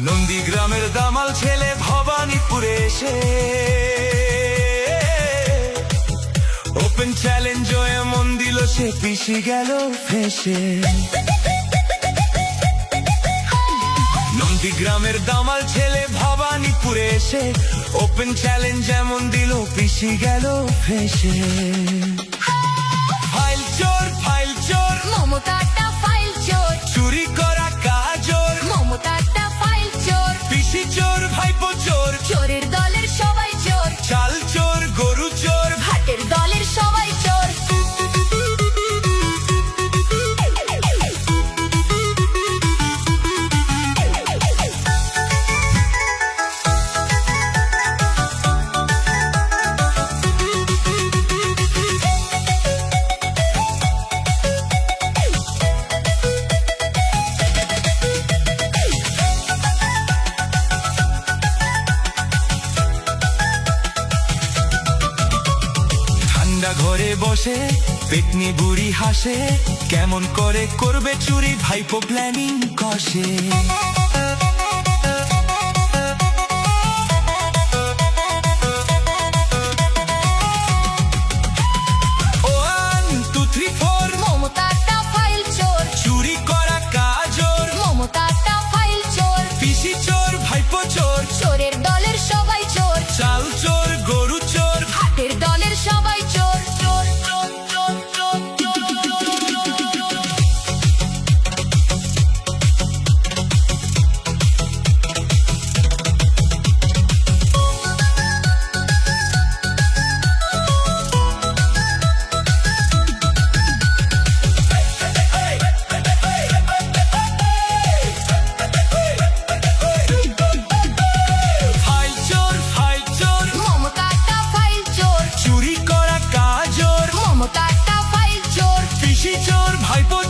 নন্দীগ্রামের দামাল ছেলে ভবানীপুরে এসে ওপেন চ্যালেঞ্জ এমন দিল সে পিছি গেল ফেসে। নন্দীগ্রামের দামাল ছেলে ভবানীপুরে এসে ওপেন চ্যালেঞ্জ এমন দিল পিছি গেল ফেসে। ফাইল চোর মমতাটা ফাইল চোর, চুরি করা কাজর মমতাটা ফাইল চোর, পিসি চোর ভাইপো চোর, চোরের দলের সবাই চোর, চাল চোর গরু চোর, ভাটের দলের সবাই চোর। ঘরে বসে পেটনি বুড়ি হাসে, কেমন করে করবে চুরি ভাইপো প্ল্যানিং কষে। মমতাটা ফাইল চোর, চুরি করা কাজর মমতাটা ফাইল চোর, পিসি চোর ভাইপো চোর, চোরের দলের সবাই চোর, চাল চোর গরু চোর, ভাটের দলের সবাই চোর। মমতাটা ফাইল চোর, চুরি করা কাজর মমতাটা ফাইল চোর, পিসি চোর ভাইপো